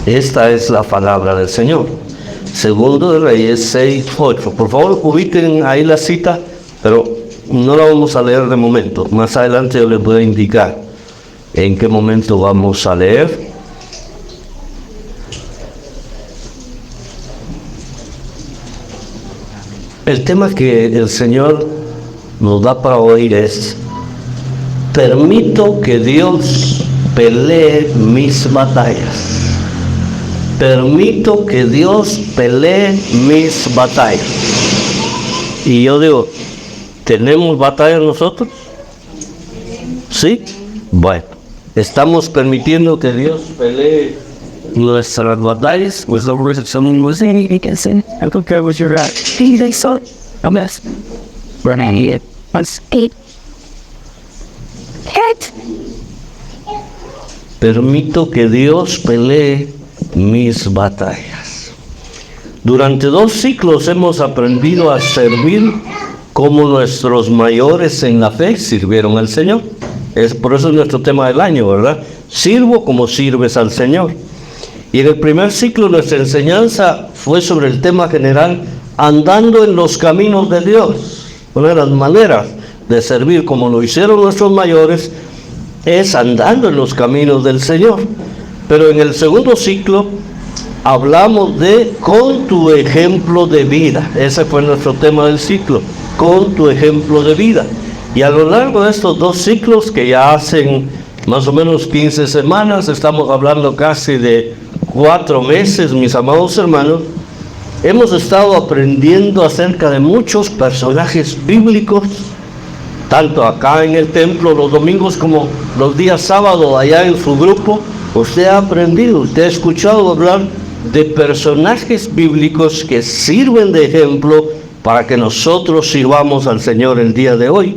Esta es la palabra del Señor. Segundo de Reyes 6:8. Por favor, ubiquen ahí la cita, pero no la vamos a leer de momento. Más adelante yo les voy a indicar en qué momento vamos a leer. El tema que el Señor nos da para oír es: permito que Dios pelee mis batallas. Permito que Dios pelee mis batallas. Y yo digo, ¿tenemos batallas nosotros? ¿Sí? Bueno, ¿estamos permitiendo que Dios pelee nuestras batallas? Was the words of someone was saying, he can say, I don't care what you're at. They saw a mess. Burning it. Once eight. Hit. Permito que Dios pelee mis batallas. Durante 2 ciclos hemos aprendido a servir como nuestros mayores en la fe sirvieron al Señor. Por eso es nuestro tema del año, ¿verdad? Sirvo como sirves al Señor. Y en el primer ciclo nuestra enseñanza fue sobre el tema general, andando en los caminos de Dios. Una de las maneras de servir como lo hicieron nuestros mayores es andando en los caminos del Señor. Pero en el segundo ciclo hablamos de con tu ejemplo de vida. Ese fue nuestro tema del ciclo, con tu ejemplo de vida. Y a lo largo de estos 2 ciclos, que ya hacen más o menos 15 semanas, estamos hablando casi de 4 meses, mis amados hermanos, hemos estado aprendiendo acerca de muchos personajes bíblicos, tanto acá en el templo los domingos como los días sábados allá en su grupo. Usted ha aprendido, usted ha escuchado hablar de personajes bíblicos que sirven de ejemplo para que nosotros sirvamos al Señor el día de hoy.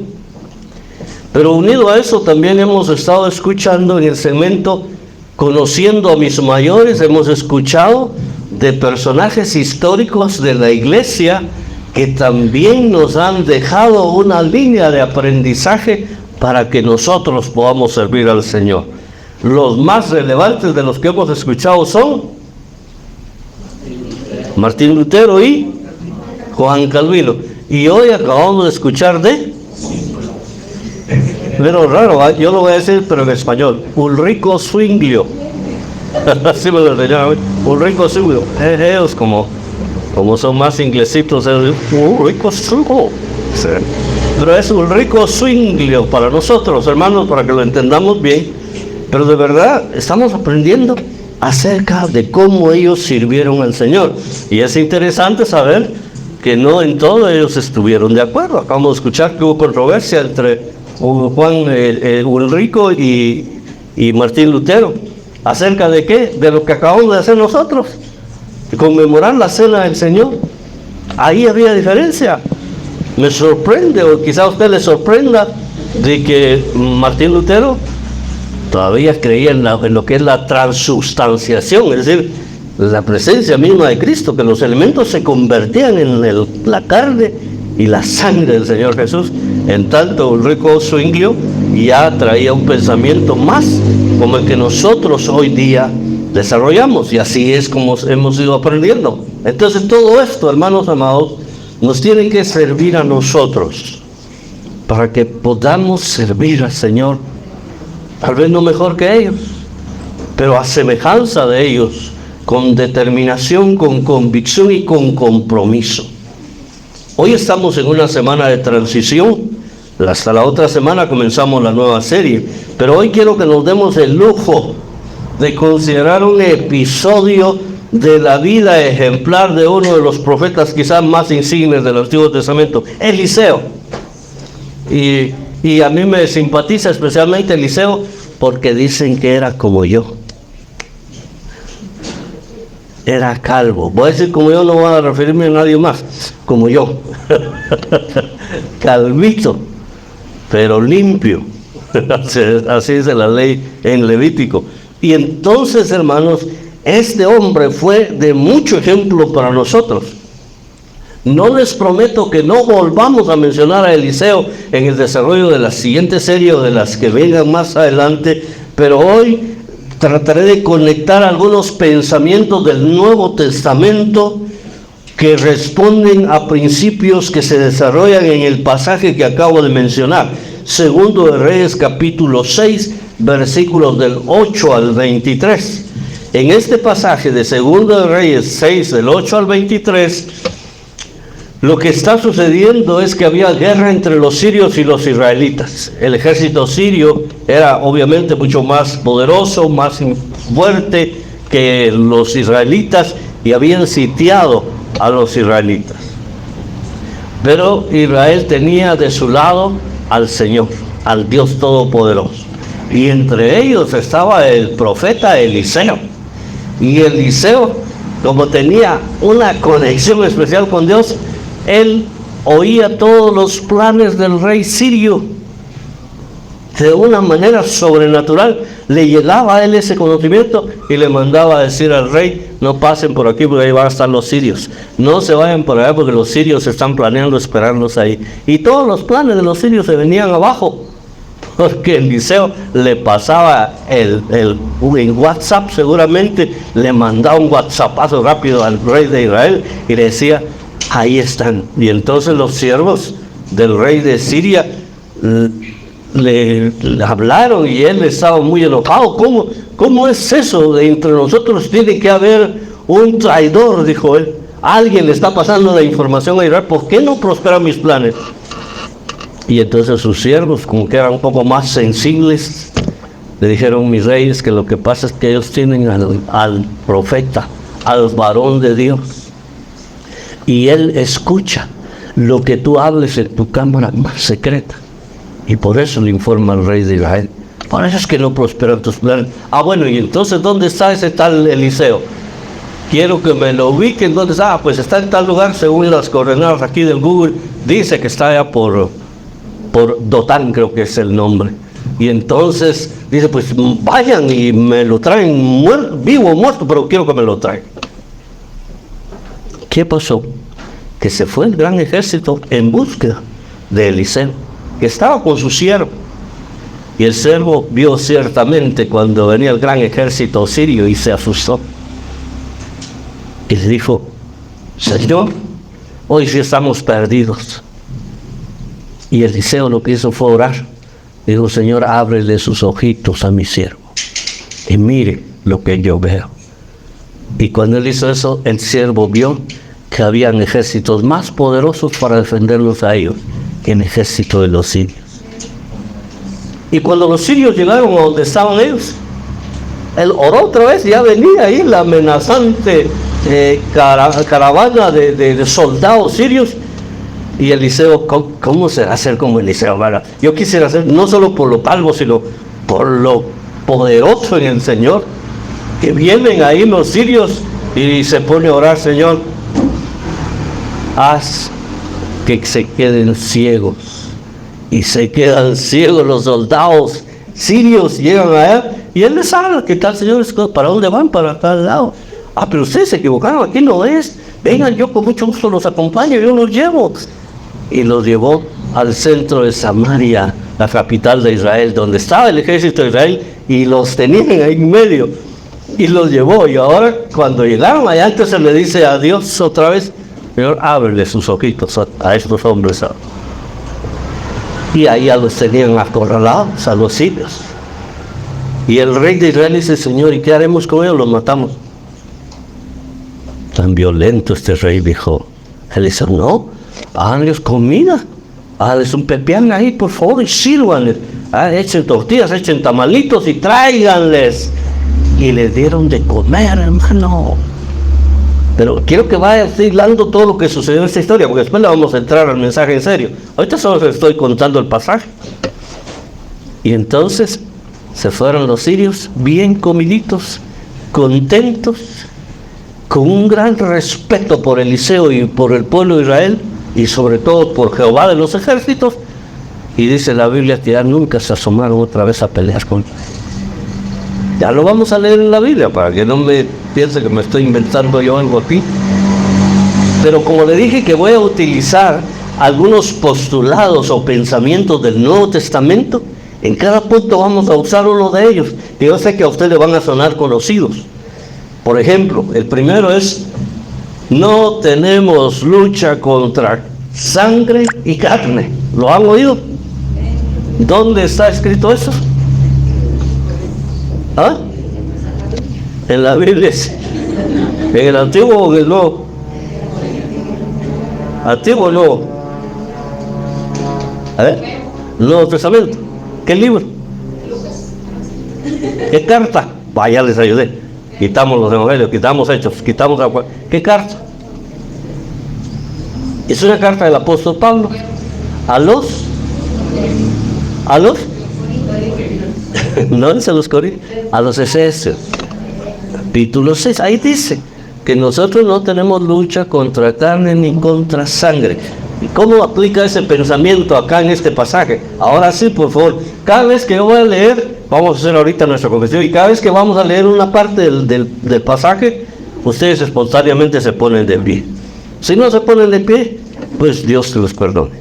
Pero unido a eso también hemos estado escuchando en el segmento Conociendo a mis mayores, hemos escuchado de personajes históricos de la iglesia que también nos han dejado una línea de aprendizaje para que nosotros podamos servir al Señor. Los más relevantes de los que hemos escuchado son Martín Lutero y Juan Calvino. Y hoy acabamos de escuchar de, pero raro, yo lo voy a decir pero en español, Ulrico Zwinglio. Así me lo enseñaron, Ulrico Zwinglio. Ellos como son más inglesitos, Ulrico Zwinglio. Sí. Pero es Ulrico Zwinglio para nosotros, hermanos, para que lo entendamos bien. Pero de verdad estamos aprendiendo acerca de cómo ellos sirvieron al Señor. Y es interesante saber que no en todo ellos estuvieron de acuerdo. Acabamos de escuchar que hubo controversia entre Ulrico y Martín Lutero. ¿Acerca de qué? De lo que acabamos de hacer nosotros. Conmemorar la cena del Señor. Ahí había diferencia. Me sorprende, o quizá a usted le sorprenda, de que Martín Lutero todavía creía en lo que es la transubstanciación, es decir, la presencia misma de Cristo, que los elementos se convertían en la carne y la sangre del Señor Jesús. En tanto, Ulrico Zwinglio ya traía un pensamiento más como el que nosotros hoy día desarrollamos, y así es como hemos ido aprendiendo. Entonces todo esto, hermanos amados, nos tiene que servir a nosotros para que podamos servir al Señor. Tal vez no mejor que ellos, pero a semejanza de ellos, con determinación, con convicción y con compromiso. Hoy estamos en una semana de transición. Hasta la otra semana comenzamos la nueva serie. Pero hoy quiero que nos demos el lujo de considerar un episodio de la vida ejemplar de uno de los profetas quizás más insignes del Antiguo Testamento, Eliseo. Y a mí me simpatiza especialmente Eliseo porque dicen que era como yo. Era calvo. Voy a decir como yo, no voy a referirme a nadie más. Como yo. Calvito, pero limpio. Así dice la ley en Levítico. Y entonces, hermanos, este hombre fue de mucho ejemplo para nosotros. No les prometo que no volvamos a mencionar a Eliseo en el desarrollo de la siguiente serie o de las que vengan más adelante, pero hoy trataré de conectar algunos pensamientos del Nuevo Testamento que responden a principios que se desarrollan en el pasaje que acabo de mencionar. Segundo de Reyes, capítulo 6, versículos del 8 al 23. En este pasaje de Segundo de Reyes 6, del 8 al 23, lo que está sucediendo es que había guerra entre los sirios y los israelitas. El ejército sirio era obviamente mucho más poderoso, más fuerte que los israelitas, y habían sitiado a los israelitas. Pero Israel tenía de su lado al Señor, al Dios Todopoderoso. Y entre ellos estaba el profeta Eliseo. Y Eliseo, como tenía una conexión especial con Dios, él oía todos los planes del rey sirio. De una manera sobrenatural le llegaba a él ese conocimiento y le mandaba a decir al rey: no pasen por aquí porque ahí van a estar los sirios, no se vayan por allá porque los sirios están planeando esperarlos ahí. Y todos los planes de los sirios se venían abajo, porque Eliseo le pasaba en WhatsApp, seguramente le mandaba un WhatsAppazo rápido al rey de Israel y le decía: ahí están. Y entonces los siervos del rey de Siria le hablaron y él estaba muy enojado. ¿Cómo es eso? De entre nosotros tiene que haber un traidor, dijo él. Alguien le está pasando la información a Israel. ¿Por qué no prosperan mis planes? Y entonces sus siervos, como que eran un poco más sensibles, le dijeron: mis reyes, que lo que pasa es que ellos tienen al profeta, al varón de Dios, y él escucha lo que tú hables en tu cámara más secreta. Y por eso le informa al rey de Israel. Por eso es que no prosperan tus planes. Ah, bueno, y entonces, ¿dónde está ese tal Eliseo? Quiero que me lo ubiquen. ¿Dónde está? Ah, pues está en tal lugar, según las coordenadas aquí del Google. Dice que está allá por Dotán, creo que es el nombre. Y entonces dice: pues vayan y me lo traen vivo o muerto, pero quiero que me lo traigan. ¿Qué pasó? Que se fue el gran ejército en búsqueda de Eliseo, que estaba con su siervo. Y el siervo vio ciertamente cuando venía el gran ejército sirio y se asustó. Y le dijo: Señor, hoy sí estamos perdidos. Y Eliseo lo que hizo fue orar. Dijo: Señor, ábrele sus ojitos a mi siervo y mire lo que yo veo. Y cuando él hizo eso, el siervo vio que habían ejércitos más poderosos para defenderlos a ellos que el ejército de los sirios. Y cuando los sirios llegaron a donde estaban ellos, él oró otra vez. Ya venía ahí la amenazante caravana de soldados sirios. Y Eliseo, ¿cómo será ser como Eliseo? Yo quisiera ser, no solo por lo calvo, sino por lo poderoso en el Señor. Que vienen ahí los sirios y se pone a orar: Señor, haz que se queden ciegos. Y se quedan ciegos los soldados sirios, llegan allá y él les habla: ¿qué tal, señores? ¿Para dónde van? Para tal lado. Ah, pero ustedes se equivocaron, aquí no es. Vengan, yo con mucho gusto los acompaño, yo los llevo. Y los llevó al centro de Samaria, la capital de Israel, donde estaba el ejército de Israel, y los tenían ahí en medio. Y los llevó. Y ahora, cuando llegaron allá, entonces le dice a Dios otra vez: Señor, ábrele sus ojitos a estos hombres. Y ahí ya los tenían acorralados a los sirios. Y el rey de Israel dice: Señor, ¿y qué haremos con ellos? Los matamos. Tan violento este rey, dijo. Él dice: no, háganles comida, háganles un pepián ahí, por favor, y sírvanles. Echen tortillas, echen tamalitos y tráiganles. Y les dieron de comer, hermano. Pero quiero que vaya hilando todo lo que sucedió en esta historia, porque después le vamos a entrar al mensaje en serio. Ahorita solo les estoy contando el pasaje. Y entonces se fueron los sirios bien comiditos, contentos, con un gran respeto por Eliseo y por el pueblo de Israel, y sobre todo por Jehová de los ejércitos. Y dice la Biblia que ya nunca se asomaron otra vez a pelear con él. Ya lo vamos a leer en la Biblia, para que no me piense que me estoy inventando yo algo aquí. Pero como le dije que voy a utilizar algunos postulados o pensamientos del Nuevo Testamento, En cada punto vamos a usar uno de ellos, que yo sé que a usted le van a sonar conocidos. Por ejemplo, el primero es: no tenemos lucha contra sangre y carne. ¿Lo han oído? ¿Dónde está escrito eso? ¿Ah? En la Biblia, en el Antiguo o en el Nuevo. Antiguo o Nuevo. A ver, Nuevo Testamento. ¿Qué libro? ¿Qué carta? Vaya, les ayudé. Quitamos los evangelios, quitamos Hechos, quitamos la... ¿Qué carta? Es una carta del apóstol Pablo a los no es a los Corintios, a los Efesios, capítulo 6. Ahí dice que nosotros no tenemos lucha contra carne ni contra sangre. ¿Y cómo aplica ese pensamiento acá en este pasaje? Ahora sí, por favor, cada vez que yo voy a leer, vamos a hacer ahorita nuestra confesión, y cada vez que vamos a leer una parte del pasaje, ustedes espontáneamente se ponen de pie. Si no se ponen de pie, pues Dios te los perdone.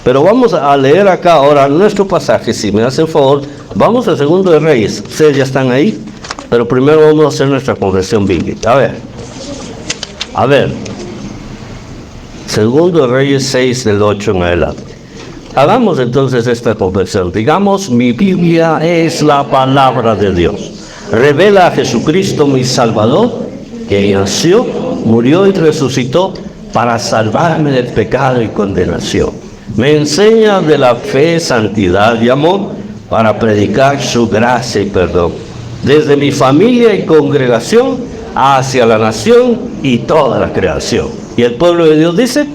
Pero vamos a leer acá ahora nuestro pasaje, si me hacen favor. Vamos al Segundo de Reyes. Ustedes ya están ahí, pero primero vamos a hacer nuestra confesión bíblica. A ver. Segundo de Reyes 6, del 8 en adelante. Hagamos entonces esta confesión. Digamos: mi Biblia es la palabra de Dios. Revela a Jesucristo mi Salvador, que nació, murió y resucitó para salvarme del pecado y condenación. Me enseña de la fe, santidad y amor para predicar su gracia y perdón, desde mi familia y congregación hacia la nación y toda la creación. Y el pueblo de Dios dice: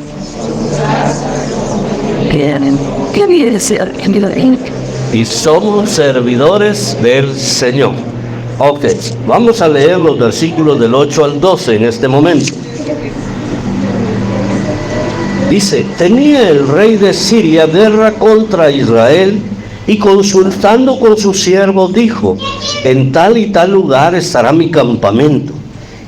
y somos servidores del Señor. Ok, vamos a leer los versículos del 8 al 12 en este momento. Dice: tenía el rey de Siria guerra contra Israel, y consultando con sus siervos dijo: en tal y tal lugar estará mi campamento.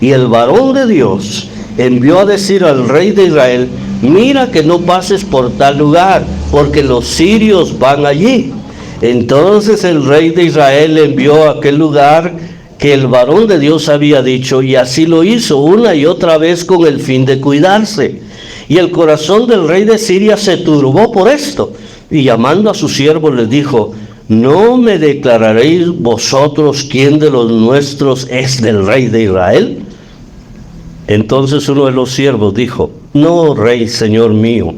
Y el varón de Dios envió a decir al rey de Israel: mira que no pases por tal lugar, porque los sirios van allí. Entonces el rey de Israel envió a aquel lugar que el varón de Dios había dicho, y así lo hizo una y otra vez con el fin de cuidarse. Y el corazón del rey de Siria se turbó por esto, y llamando a sus siervos les dijo: ¿no me declararéis vosotros quién de los nuestros es del rey de Israel? Entonces uno de los siervos dijo: no, rey, señor mío,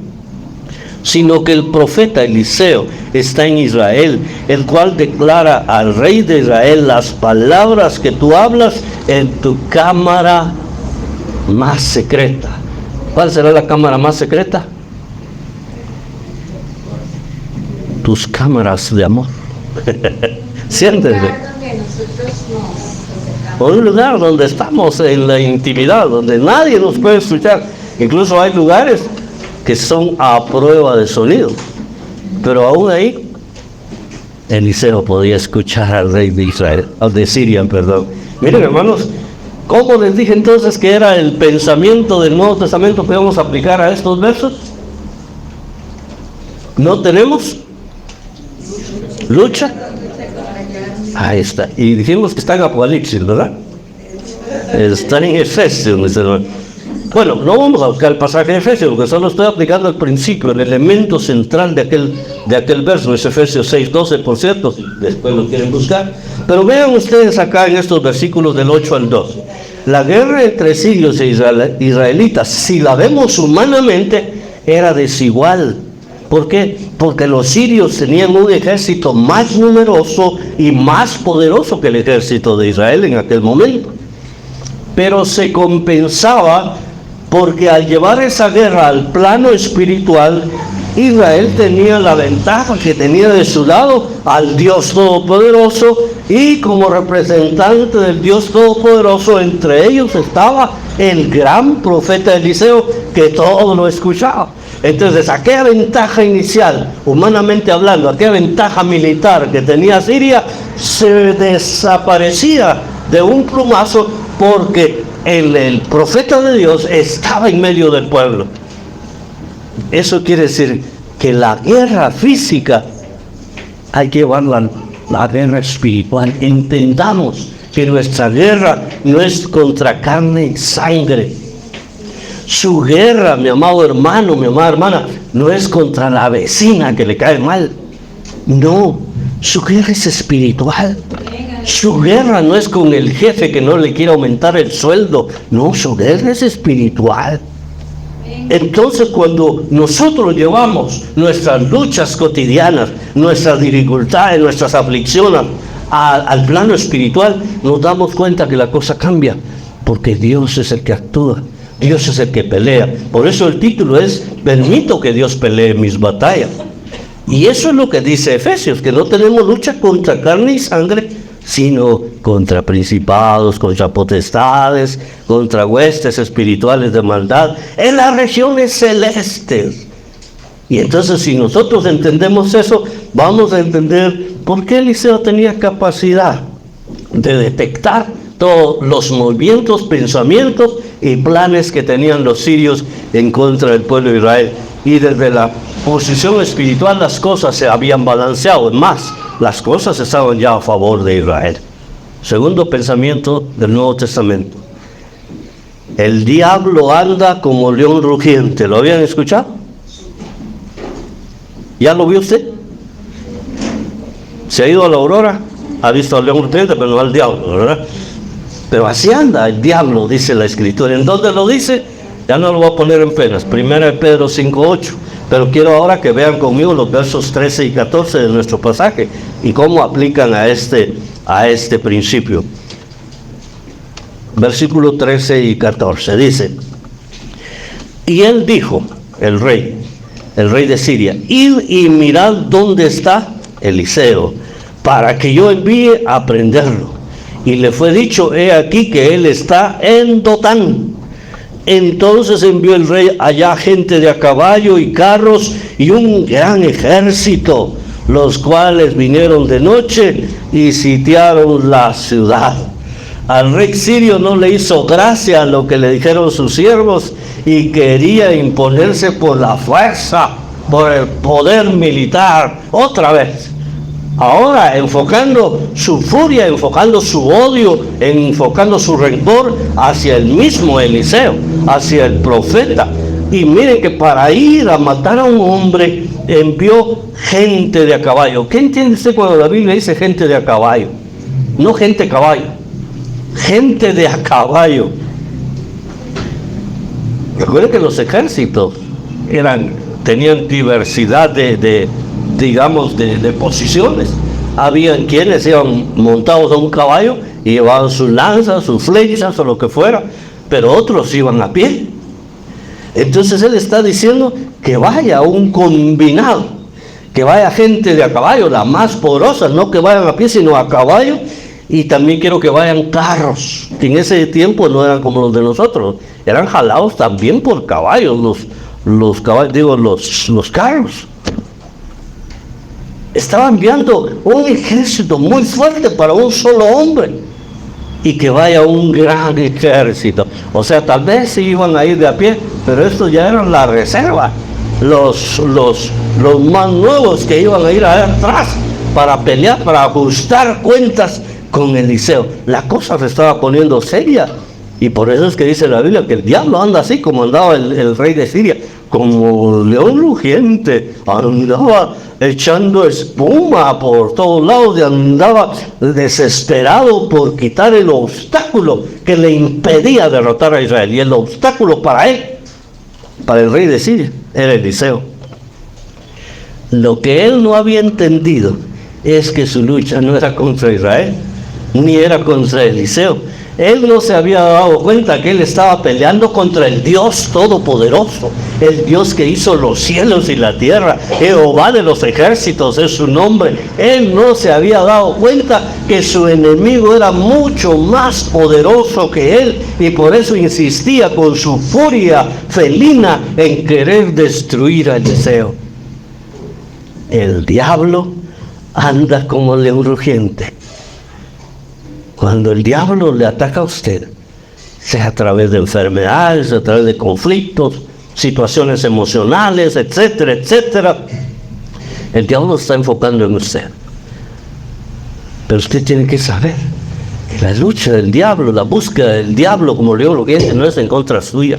sino que el profeta Eliseo está en Israel, el cual declara al rey de Israel las palabras que tú hablas en tu cámara más secreta. ¿Cuál será la cámara más secreta? Tus cámaras de amor. Siéntese. Un lugar donde estamos en la intimidad, donde nadie nos puede escuchar. Incluso hay lugares que son a prueba de sonido, pero aún ahí Eliseo podía escuchar al rey de Israel, de Siria, perdón. Miren, hermanos, ¿cómo les dije entonces que era el pensamiento del Nuevo Testamento que vamos a aplicar a estos versos? ¿No tenemos lucha? Ahí está. Y dijimos que está en Apocalipsis, ¿verdad? Está en Efesios, mis hermanos. Bueno, no vamos a buscar el pasaje de Efesios, porque solo estoy aplicando al principio, el elemento central de aquel verso. Es Efesios 6:12, por cierto, si después lo quieren buscar. Pero vean ustedes acá en estos versículos del 8 al 12. La guerra entre sirios e israelitas, si la vemos humanamente, era desigual. ¿Por qué? Porque los sirios tenían un ejército más numeroso y más poderoso que el ejército de Israel en aquel momento. Pero se compensaba porque al llevar esa guerra al plano espiritual, Israel tenía la ventaja que tenía de su lado al Dios Todopoderoso, y como representante del Dios Todopoderoso entre ellos estaba el gran profeta Eliseo, que todo lo escuchaba. Entonces aquella ventaja inicial, humanamente hablando, aquella ventaja militar que tenía Siria, se desaparecía de un plumazo, porque el profeta de Dios estaba en medio del pueblo. Eso quiere decir que la guerra física hay que llevar la guerra espiritual. Entendamos que nuestra guerra no es contra carne y sangre. Su guerra, mi amado hermano, mi amada hermana, no es contra la vecina que le cae mal. No, su guerra es espiritual. Su guerra no es con el jefe que no le quiere aumentar el sueldo. No, su guerra es espiritual. Entonces, cuando nosotros llevamos nuestras luchas cotidianas, nuestras dificultades, nuestras aflicciones al plano espiritual, nos damos cuenta que la cosa cambia, porque Dios es el que actúa, Dios es el que pelea. Por eso el título es: permito que Dios pelee mis batallas. Y eso es lo que dice Efesios, que no tenemos lucha contra carne y sangre, sino contra principados, contra potestades, contra huestes espirituales de maldad en las regiones celestes. Y entonces, si nosotros entendemos eso, vamos a entender por qué Eliseo tenía capacidad de detectar todos los movimientos, pensamientos y planes que tenían los sirios en contra del pueblo de Israel. Y desde la posición espiritual las cosas se habían balanceado. Es más, las cosas estaban ya a favor de Israel. Segundo pensamiento del Nuevo Testamento: el diablo anda como león rugiente. ¿Lo habían escuchado? ¿Ya lo vio usted? ¿Se ha ido a la aurora? Ha visto al león rugiente, pero no al diablo, ¿verdad? Pero así anda el diablo, dice la Escritura. ¿En dónde lo dice? Ya no lo voy a poner en penas. 1 Pedro 5:8. Pero quiero ahora que vean conmigo los versos 13 y 14 de nuestro pasaje y cómo aplican a este principio. Versículo 13 y 14 dice: y él dijo, el rey de Siria: id y mirad dónde está Eliseo, para que yo envíe a prenderlo. Y le fue dicho: he aquí que él está en Dotán. Entonces envió el rey allá gente de a caballo y carros y un gran ejército, los cuales vinieron de noche y sitiaron la ciudad. Al rey sirio no le hizo gracia lo que le dijeron sus siervos y quería imponerse por la fuerza, por el poder militar, otra vez. Ahora enfocando su furia, enfocando su odio, enfocando su rencor hacia el mismo Eliseo, hacia el profeta. Y miren que para ir a matar a un hombre envió gente de a caballo. ¿Qué entiende usted cuando la Biblia dice gente de a caballo? No gente caballo, gente de a caballo. Recuerden que los ejércitos tenían diversidad de posiciones. Habían quienes iban montados a un caballo y llevaban sus lanzas, sus flechas o lo que fuera, pero otros iban a pie. Entonces él está diciendo que vaya un combinado, que vaya gente de a caballo, la más poderosa, no que vayan a pie sino a caballo. Y también quiero que vayan carros, que en ese tiempo no eran como los de nosotros, eran jalados también por caballos, los caballos, los carros. Estaba enviando un ejército muy fuerte para un solo hombre, y que vaya un gran ejército. O sea, tal vez sí iban a ir de a pie, pero estos ya eran la reserva, los más nuevos que iban a ir atrás para pelear, para ajustar cuentas con Eliseo. La cosa se estaba poniendo seria, y por eso es que dice la Biblia que el diablo anda así como andaba el rey de Siria, como león rugiente, andaba echando espuma por todos lados y andaba desesperado por quitar el obstáculo que le impedía derrotar a Israel. Y el obstáculo para él, para el rey de Siria, era Eliseo. Lo que él no había entendido es que su lucha no era contra Israel, ni era contra Eliseo. Él no se había dado cuenta que él estaba peleando contra el Dios Todopoderoso, el Dios que hizo los cielos y la tierra. Jehová de los ejércitos es su nombre. Él no se había dado cuenta que su enemigo era mucho más poderoso que él, y por eso insistía con su furia felina en querer destruir a Eliseo. El diablo anda como león rugiente. Cuando el diablo le ataca a usted, sea a través de enfermedades, a través de conflictos, situaciones emocionales, etcétera, etcétera, el diablo está enfocando en usted. Pero usted tiene que saber que la lucha del diablo, la búsqueda del diablo, como leo lo que dice, no es en contra suya.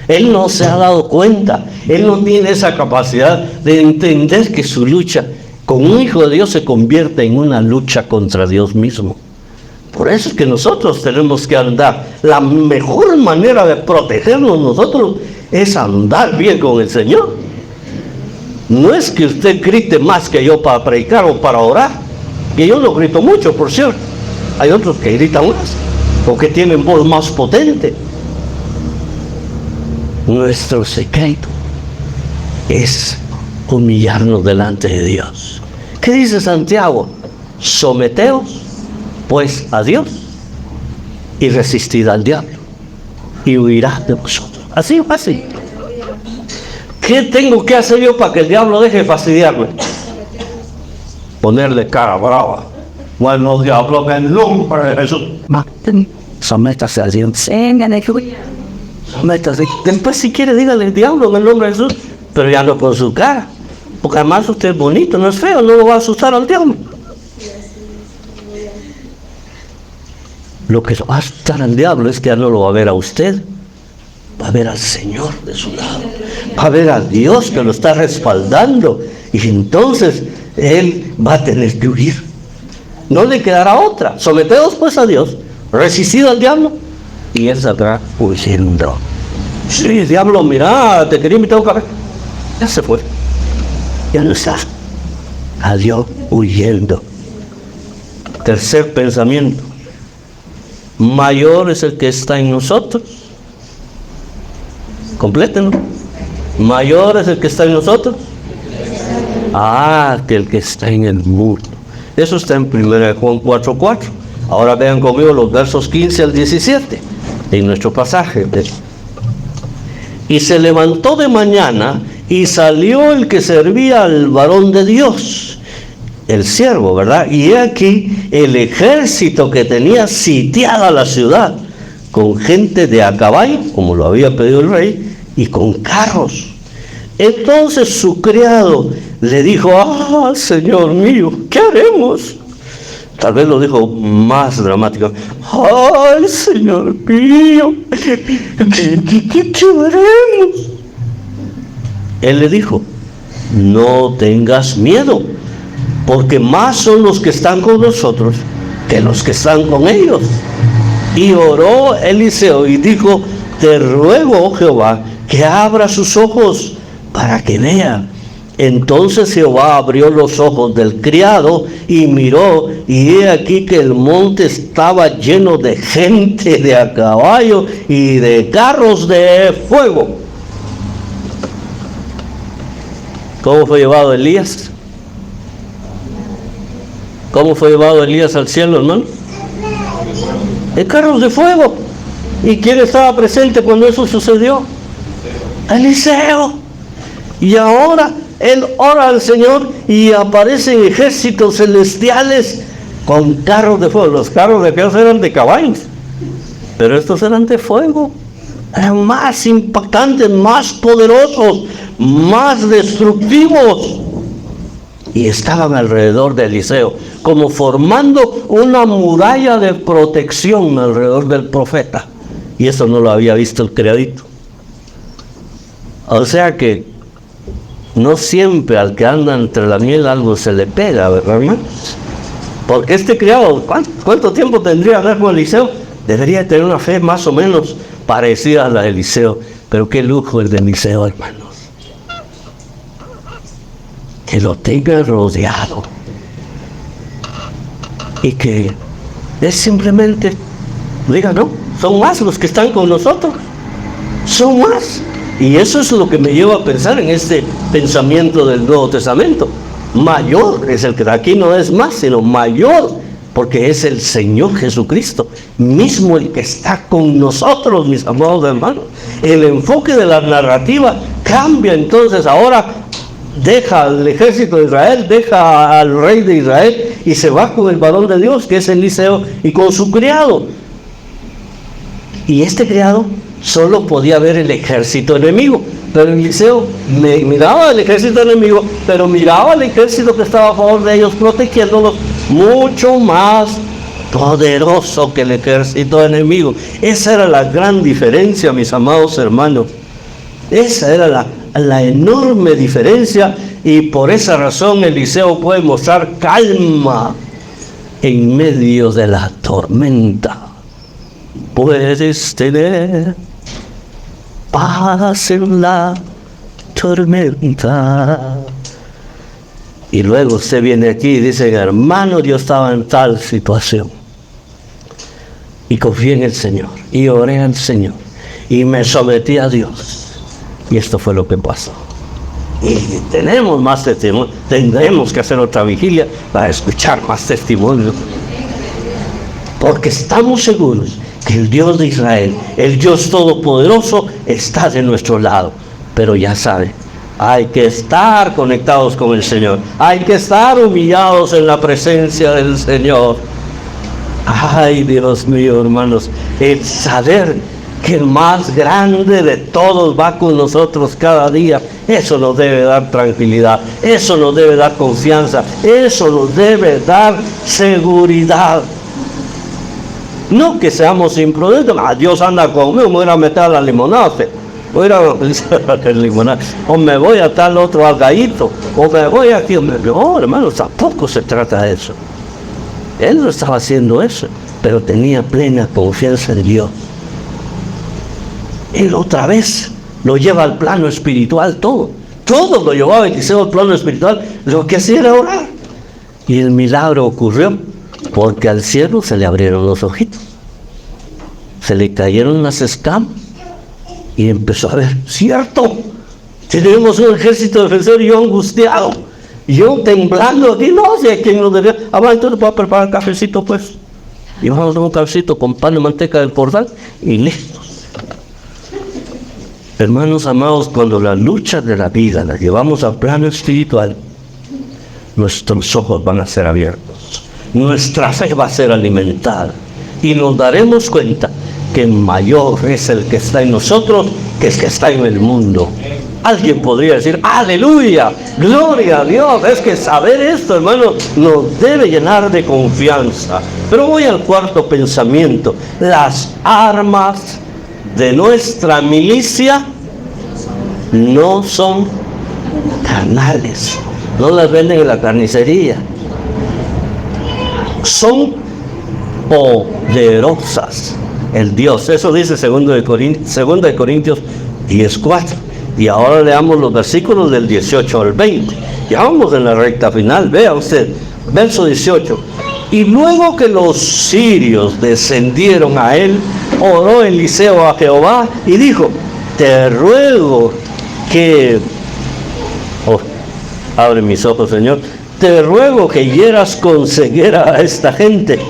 Él no se ha dado cuenta, él no tiene esa capacidad de entender que su lucha con un hijo de Dios se convierte en una lucha contra Dios mismo. Por eso es que nosotros tenemos que andar. La mejor manera de protegernos nosotros es andar bien con el Señor. No es que usted grite más que yo para predicar o para orar, que yo no grito mucho, por cierto. Hay otros que gritan más, o que tienen voz más potente. Nuestro secreto es humillarnos delante de Dios. ¿Qué dice Santiago? Someteos pues a Dios y resistid al diablo y huirá de vosotros. Así fácil. ¿Qué tengo que hacer yo para que el diablo deje de fastidiarme? Ponerle cara brava. Bueno, diablo, en nombre de Jesús. Sométase a Dios. Sométase. Después, si quiere, dígale diablo en el nombre de Jesús, pero ya no con su cara. Porque además usted es bonito, no es feo, no lo va a asustar al diablo. Lo que va a asustar al diablo es que ya no lo va a ver a usted, va a ver al Señor de su lado, va a ver a Dios que lo está respaldando, y entonces él va a tener que huir. No le quedará otra. Someteos pues a Dios, resistid al diablo, y él saldrá huyendo. Sí, diablo, mira, te quería invitar a un café. Ya se fue. Ya no está. Adiós, huyendo. Tercer pensamiento. Mayor es el que está en nosotros. Complétenlo. Mayor es el que está en nosotros que el que está en el mundo. Eso está en 1 Juan 4:4. Ahora vean conmigo los versos 15 al 17 en nuestro pasaje. Y se levantó de mañana y salió el que servía al varón de Dios, el siervo, ¿verdad? Y he aquí el ejército que tenía sitiada la ciudad, con gente de a caballo, como lo había pedido el rey, y con carros. Entonces su criado le dijo: Señor mío, ¿qué haremos? Tal vez lo dijo más dramático. ¡Ay, Señor mío! ¿Qué haremos? Él le dijo: no tengas miedo, porque más son los que están con nosotros que los que están con ellos. Y oró Eliseo y dijo: te ruego, oh Jehová, que abra sus ojos para que vea. Entonces Jehová abrió los ojos del criado y miró, y he aquí que el monte estaba lleno de gente de a caballo y de carros de fuego. ¿Cómo fue llevado Elías? ¿Cómo fue llevado Elías al cielo, hermano? En carros de fuego. ¿Y quién estaba presente cuando eso sucedió? Eliseo. Y ahora él ora al Señor y aparecen ejércitos celestiales con carros de fuego. Los carros de aquellos eran de caballos, pero estos eran de fuego. Eran más impactantes, más poderosos, más destructivos. Y estaban alrededor de Eliseo, como formando una muralla de protección alrededor del profeta. Y eso no lo había visto el criadito. O sea que no siempre al que anda entre la miel algo se le pega, ¿verdad, hermano? Porque este criado, ¿cuánto tiempo tendría que hablar con Eliseo? Debería tener una fe más o menos parecida a la de Eliseo. Pero qué lujo el de Eliseo, hermanos. Que lo tenga rodeado. Y que es simplemente, diga, no, son más los que están con nosotros. Son más. Y eso es lo que me lleva a pensar en este pensamiento del Nuevo Testamento. Mayor es el que aquí no es más, sino mayor, porque es el Señor Jesucristo, mismo el que está con nosotros, mis amados hermanos. El enfoque de la narrativa cambia entonces. Ahora deja al ejército de Israel, deja al rey de Israel y se va con el varón de Dios, que es Eliseo, y con su criado. Y este criado solo podía ver el ejército enemigo, Pero Eliseo miraba al ejército enemigo, pero miraba al ejército que estaba a favor de ellos, protegiéndolos, mucho más poderoso que el ejército enemigo. Esa era la gran diferencia, mis amados hermanos. Esa era la enorme diferencia, y por esa razón Eliseo puede mostrar calma en medio de la tormenta. Puedes tener paz en la tormenta. Y luego usted viene aquí y dice: hermano, yo estaba en tal situación y confié en el Señor y oré al Señor y me sometí a Dios, y esto fue lo que pasó. Y tenemos más testimonio, tendremos que hacer otra vigilia para escuchar más testimonios, porque estamos seguros que el Dios de Israel, el Dios Todopoderoso, está de nuestro lado. Pero ya saben, hay que estar conectados con el Señor, hay que estar humillados en la presencia del Señor. Ay, Dios mío, hermanos, el saber que el más grande de todos va con nosotros cada día, eso nos debe dar tranquilidad, eso nos debe dar confianza, eso nos debe dar seguridad. No que seamos imprudentes: Dios anda conmigo, me voy a meter a la limonada, voy a la limonada, o me voy a tal otro algaíto, o me voy aquí. No, hermanos, tampoco se trata de eso. Él no estaba haciendo eso, pero tenía plena confianza en Dios. Él otra vez lo lleva al plano espiritual, todo lo llevaba Eliseo al plano espiritual. Lo que hacía era orar, y el milagro ocurrió, porque al cielo se le abrieron los ojitos, se le cayeron las escamas, y empezó a ver: cierto, tenemos un ejército defensor. Y yo angustiado, yo temblando aquí, no sé quién lo debía. Entonces voy a preparar cafecito, pues, y vamos a tomar un cafecito con pan y manteca del portal, y listo. Hermanos amados, cuando la lucha de la vida la llevamos al plano espiritual, nuestros ojos van a ser abiertos, nuestra fe va a ser alimentada, y nos daremos cuenta que mayor es el que está en nosotros que el que está en el mundo. Alguien podría decir: aleluya, gloria a Dios. Es que saber esto, hermanos, nos debe llenar de confianza. Pero voy al cuarto pensamiento: las armas de nuestra milicia no son carnales, no las venden en la carnicería, son poderosas el Dios. Eso dice 2 de Corintios 10:4. Y ahora leamos los versículos del 18 al 20. Ya vamos en la recta final. Vea usted, verso 18: y luego que los sirios descendieron a él, oró Eliseo a Jehová y dijo: te ruego que... abre mis ojos, Señor. Te ruego que hieras con ceguera a esta gente.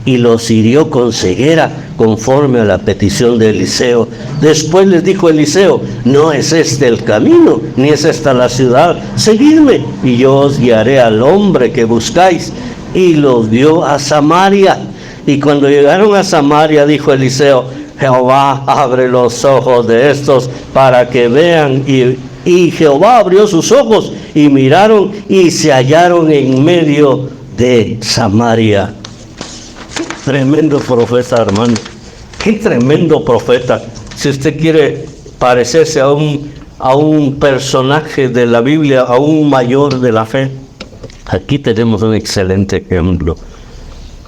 Y los hirió con ceguera conforme a la petición de Eliseo. Después les dijo Eliseo: no es este el camino, ni es esta la ciudad. Seguidme, y yo os guiaré al hombre que buscáis. Y los dio a Samaria. Y cuando llegaron a Samaria, dijo Eliseo: Jehová, abre los ojos de estos para que vean. Y Jehová abrió sus ojos, y miraron, y se hallaron en medio de Samaria. Tremendo profeta, hermano. Qué tremendo profeta. Si usted quiere parecerse a un personaje de la Biblia, a un mayor de la fe, aquí tenemos un excelente ejemplo.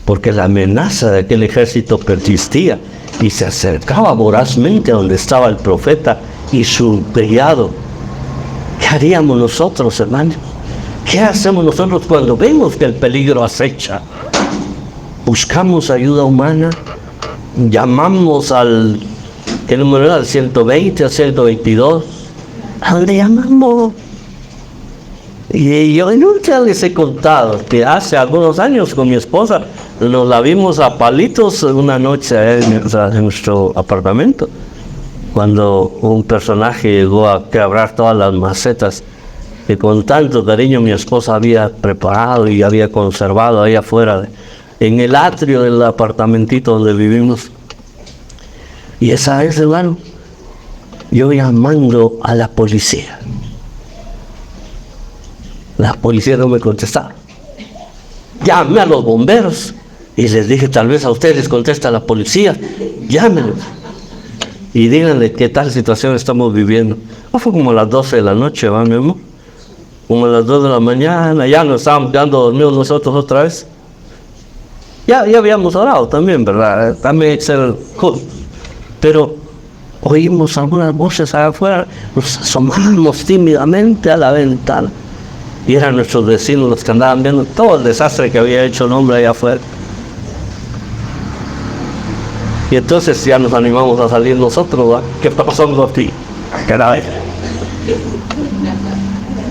Porque la amenaza de aquel ejército persistía y se acercaba vorazmente a donde estaba el profeta y su criado. ¿Qué haríamos nosotros, hermanos? ¿Qué hacemos nosotros cuando vemos que el peligro acecha? Buscamos ayuda humana, llamamos al, ¿qué número era? Al 120, al 122, ¿a dónde llamamos? Y yo nunca les he contado que hace algunos años con mi esposa nos la vimos a palitos una noche en nuestro apartamento, cuando un personaje llegó a quebrar todas las macetas que con tanto cariño mi esposa había preparado y había conservado ahí afuera en el atrio del apartamentito donde vivimos. Y esa es, hermano, yo llamando a la policía. La policía no me contestaba. Llamé a los bomberos y les dije, tal vez a ustedes contesta la policía, llámenlos y díganle qué tal situación estamos viviendo. Fue como a las 12 de la noche, ¿va, mi amor? Como a las 2 de la mañana, ya nos estábamos quedando dormidos nosotros otra vez. Ya habíamos orado también, ¿verdad? También ser cool. Pero oímos algunas voces allá afuera, nos asomamos tímidamente a la ventana. Y eran nuestros vecinos los que andaban viendo todo el desastre que había hecho el hombre allá afuera. Y entonces ya nos animamos a salir nosotros, ¿verdad? ¿Qué está pasando aquí? Caray.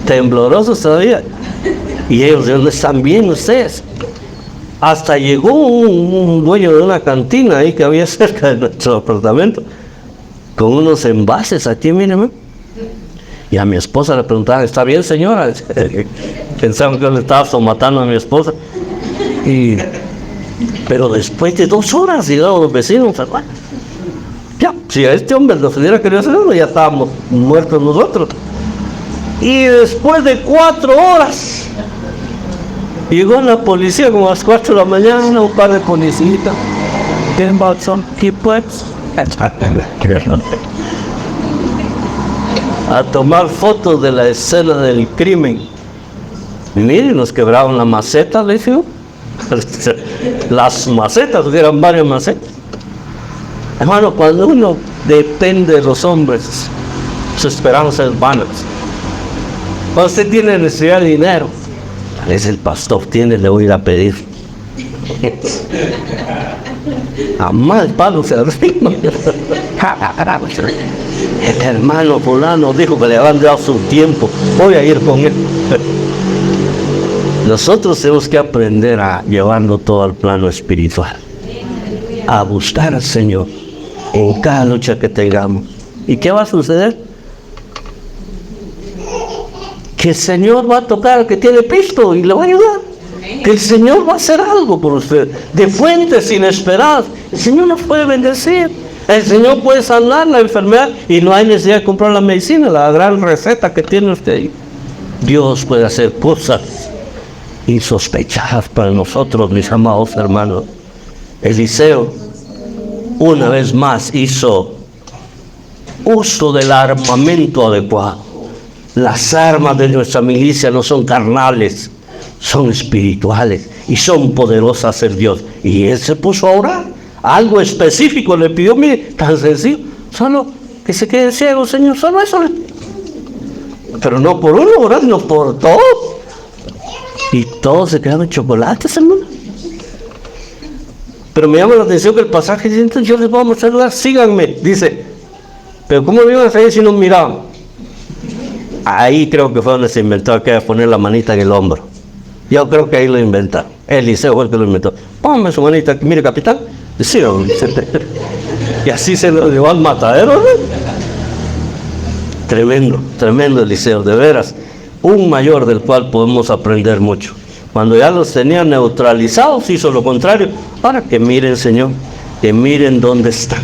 Temblorosos todavía. Y ellos, ¿de dónde están bien ustedes? Hasta llegó un dueño de una cantina ahí que había cerca de nuestro apartamento, con unos envases aquí, mírenme. Y a mi esposa le preguntaban, ¿está bien, señora? Pensaban que le estaba somatando a mi esposa. Pero después de 2 horas llegaron los vecinos. Ya, si a este hombre nos hubiera querido hacer algo, ya estábamos muertos nosotros. Y después de 4 horas, llegó la policía como a las 4 de la mañana, un par de policías. Getting about some kids. A tomar fotos de la escena del crimen. Y miren, nos quebraron la maceta, le dije. Las macetas, eran varias macetas. Hermano, cuando uno depende de los hombres, su esperanza es vana. Cuando usted tiene necesidad de dinero, es el pastor, le voy a ir a pedir. A mal palo se arrima. El hermano fulano dijo que le habían dado su tiempo, voy a ir con él. Nosotros tenemos que aprender a llevarlo todo al plano espiritual, a buscar al Señor en cada lucha que tengamos. ¿Y qué va a suceder? Que el Señor va a tocar al que tiene pisto y le va a ayudar. Que el Señor va a hacer algo por usted, de fuentes inesperadas. El Señor nos puede bendecir. El Señor puede sanar la enfermedad y no hay necesidad de comprar la medicina, la gran receta que tiene usted ahí. Dios puede hacer cosas insospechadas para nosotros, mis amados hermanos. Eliseo una vez más hizo uso del armamento adecuado. Las armas de nuestra milicia no son carnales, son espirituales y son poderosas en Dios. Y él se puso a orar. Algo específico le pidió, mire, tan sencillo, solo que se quede ciego, Señor, solo eso. Pero no por uno, orando por todo. Y todos se quedaron chocolates, hermano. Pero me llama la atención que el pasaje dice, entonces yo les voy a mostrar el lugar, síganme, dice. Pero ¿cómo me iban a salir si nos miraban? Ahí creo que fue donde se inventó que poner la manita en el hombro. Yo creo que ahí lo inventaron. Eliseo fue el que lo inventó. Póngame su manita, mire, capitán. Sí, y así se lo llevó al matadero, ¿no? Tremendo, tremendo Eliseo, de veras. Un mayor del cual podemos aprender mucho. Cuando ya los tenían neutralizados, hizo lo contrario. Para que miren, Señor, que miren dónde están.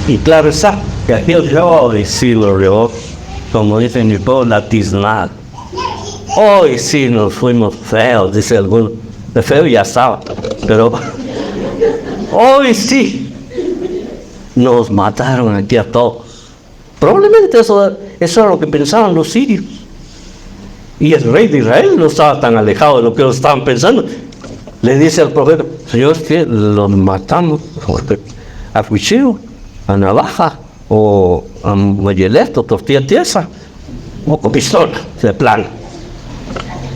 Y claro está, que aquí lo llevó, y sí lo llevó, como dicen mi pueblo, la tiznada. Hoy sí nos fuimos feos, dice alguno. De feo ya estaba, pero hoy sí nos mataron aquí a todos. Probablemente eso era lo que pensaban los sirios. Y el rey de Israel no estaba tan alejado de lo que ellos estaban pensando. Le dice al profeta, Señor, que los matamos a cuchillo, a navaja, o a molleleto, tortilla tiesa, o con pistola, de plano.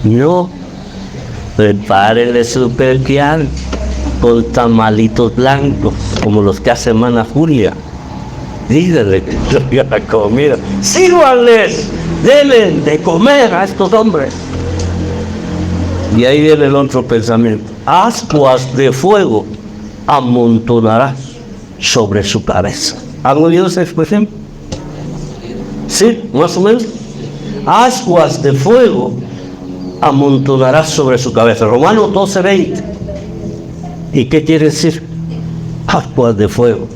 No, prepárenle su perquial con tamalitos blancos, como los que hace Mana Julia. Díganle que la comida. Sírvanles, denle de comer a estos hombres. Y ahí viene el otro pensamiento. Ascuas de fuego amontonarás sobre su cabeza. ¿Han oído esa expresión? Sí, más o menos. Ascuas de fuego amontonarás sobre su cabeza. Romanos 12:20. ¿Y qué quiere decir? Ascuas de fuego.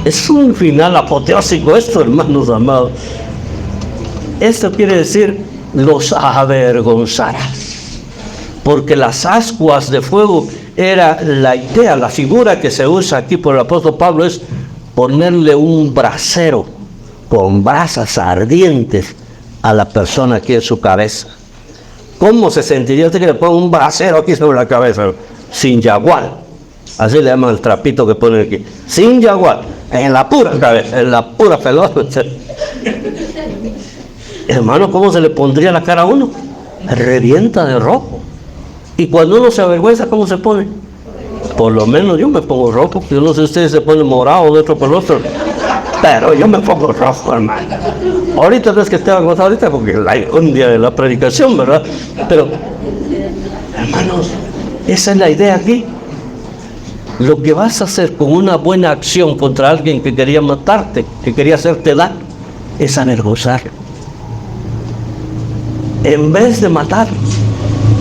Es un final apoteósico esto, hermanos amados. Esto quiere decir, los avergonzarás. Porque las ascuas de fuego era la idea, la figura que se usa aquí por el apóstol Pablo es ponerle un brasero con brasas ardientes a la persona aquí en su cabeza. ¿Cómo se sentiría usted que le ponga un brasero aquí sobre la cabeza? Sin yagual. Así le llaman el trapito que ponen aquí. Sin yagual. En la pura cabeza, en la pura pelota. Hermano, ¿cómo se le pondría la cara a uno? Revienta de rojo. Y cuando uno se avergüenza, ¿cómo se pone? Por lo menos yo me pongo rojo. Yo no sé si ustedes se ponen morado de otro por otro. Pero yo me pongo rojo, hermano. Ahorita no es que esté avergonzado ahorita porque hay un día de la predicación, ¿verdad? Pero, hermanos, esa es la idea aquí. Lo que vas a hacer con una buena acción contra alguien que quería matarte, que quería hacerte daño, es avergonzar. En vez de matar,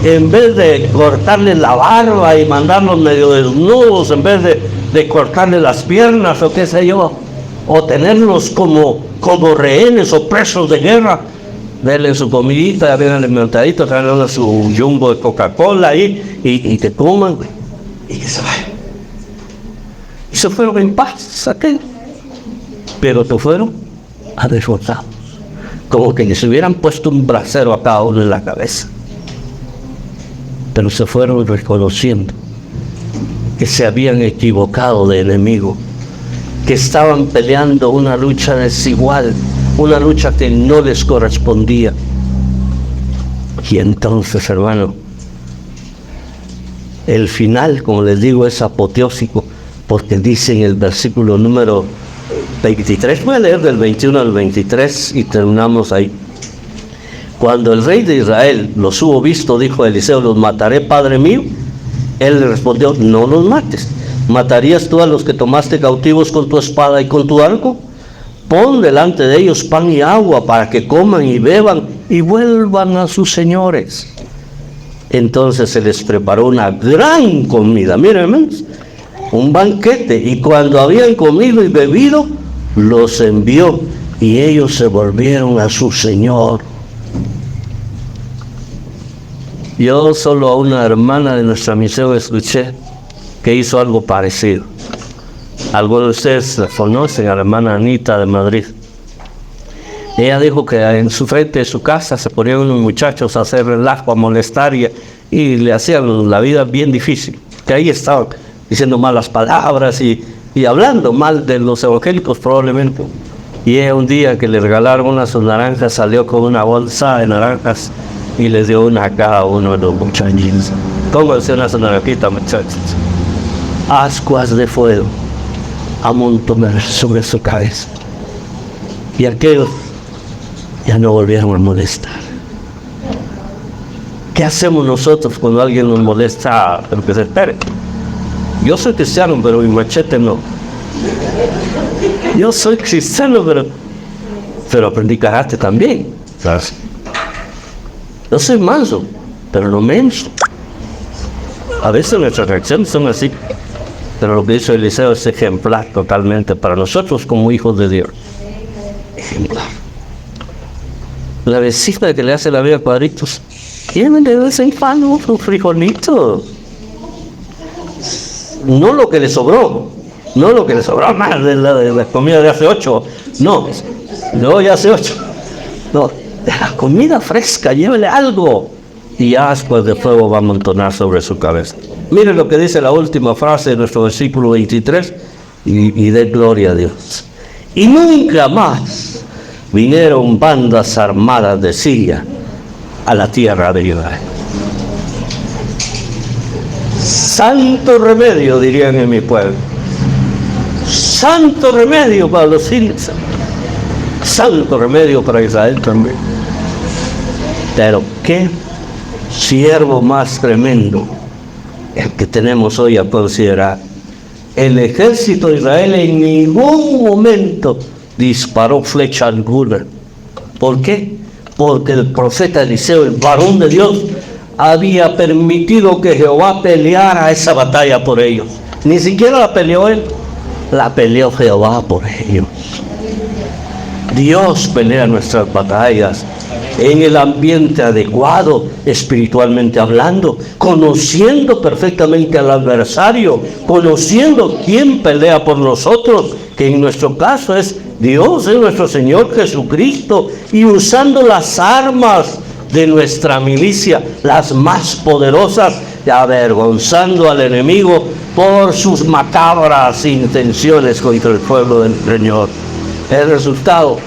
en vez de cortarle la barba y mandarlos medio desnudos, en vez de cortarle las piernas o qué sé yo, o tenerlos como rehenes o presos de guerra, denle su comidita, bien alimentadito, traerle su jumbo de Coca-Cola ahí y que coman y que se vayan. Y se fueron en paz, aquel. Pero se fueron avergonzados, como que les hubieran puesto un brasero a cada uno en la cabeza. Pero se fueron reconociendo que se habían equivocado de enemigo, que estaban peleando una lucha desigual, una lucha que no les correspondía. Y entonces, hermano, el final, como les digo, es apoteósico, porque dice en el versículo número 23, voy a leer del 21 al 23 y terminamos ahí. Cuando el rey de Israel los hubo visto, dijo a Eliseo: ¿los mataré, padre mío? Él le respondió: no los mates. ¿Matarías tú a los que tomaste cautivos con tu espada y con tu arco? Pon delante de ellos pan y agua para que coman y beban y vuelvan a sus señores. Entonces se les preparó una gran comida, miren, hermanos, un banquete, y cuando habían comido y bebido, los envió y ellos se volvieron a su señor. Yo solo a una hermana de nuestra misión escuché que hizo algo parecido. Algunos de ustedes la conocen, a la hermana Anita de Madrid. Ella dijo que en su frente de su casa se ponían unos muchachos a hacer relajo, a molestar y le hacían la vida bien difícil. Que ahí estaban diciendo malas palabras y hablando mal de los evangélicos probablemente. Y ella un día que le regalaron unas naranjas salió con una bolsa de naranjas y les dio una a cada uno de los muchachos. Pónganse unas naranjitas, muchachos. Ascuas de fuego amontonaron sobre su cabeza. Y aquellos ya no volvieron a molestar. ¿Qué hacemos nosotros cuando alguien nos molesta? Pero que se espere. Yo soy cristiano, pero mi machete no. Yo soy cristiano, pero aprendí karate también. ¿Sabes? Yo soy manso, pero no menso. A veces nuestras reacciones son así. Pero lo que hizo Eliseo es ejemplar totalmente para nosotros como hijos de Dios. Ejemplar. La vecina que le hace la vida a cuadritos, tiene de vez en cuando un frijolito. No lo que le sobró, no lo que le sobró más de la comida de hace 8. No, ya hace 8. No, de la comida fresca, llévele algo. Y ascuas de fuego va a amontonar sobre su cabeza. Miren lo que dice la última frase de nuestro versículo 23 y de gloria a Dios. Y nunca más vinieron bandas armadas de Siria a la tierra de Israel. Santo remedio, dirían en mi pueblo. Santo remedio para los sirios. Santo remedio para Israel también. Pero qué siervo más tremendo el que tenemos hoy a considerar. El ejército de Israel en ningún momento disparó flecha alguna. ¿Por qué? Porque el profeta Eliseo, el varón de Dios, había permitido que Jehová peleara esa batalla por ellos. Ni siquiera la peleó él. la peleó Jehová por ellos. Dios pelea nuestras batallas en el ambiente adecuado, espiritualmente hablando, conociendo perfectamente al adversario, conociendo quién pelea por nosotros, que en nuestro caso es Dios, es nuestro Señor Jesucristo, y usando las armas de nuestra milicia, las más poderosas, y avergonzando al enemigo por sus macabras intenciones contra el pueblo del Señor. El resultado,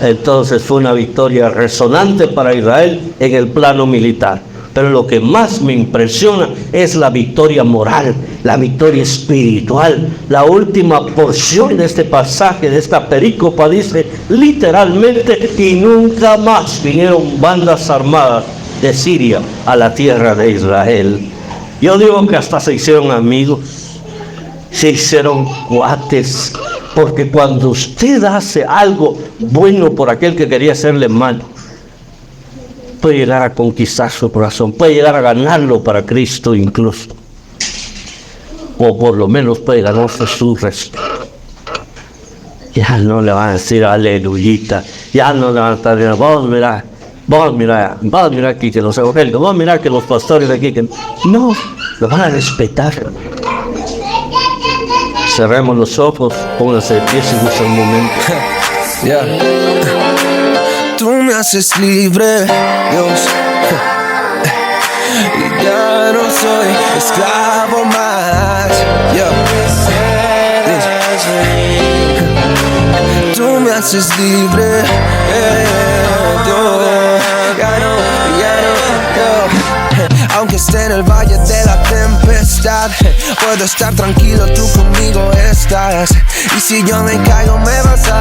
entonces, fue una victoria resonante para Israel en el plano militar. Pero lo que más me impresiona es la victoria moral, la victoria espiritual. La última porción de este pasaje, de esta perícopa, dice literalmente: y nunca más vinieron bandas armadas de Siria a la tierra de Israel. Yo digo que hasta se hicieron amigos, se hicieron cuates, porque cuando usted hace algo bueno por aquel que quería hacerle mal, puede llegar a conquistar su corazón, puede llegar a ganarlo para Cristo incluso, o por lo menos puede ganarse su respeto. Ya no le van a decir aleluyita, ya no le van a estar diciendo: vos mira aquí que los evangélicos, vos mira que los pastores de aquí, que no, lo van a respetar. Cerremos los ojos, pónganse de pie en un momento. Tú me haces libre, Dios, y ya no soy esclavo más. Tú me haces libre, Dios, ya no. Aunque esté en el valle de la tempestad, puedo estar tranquilo, tú conmigo estás. Y si yo me caigo me vas a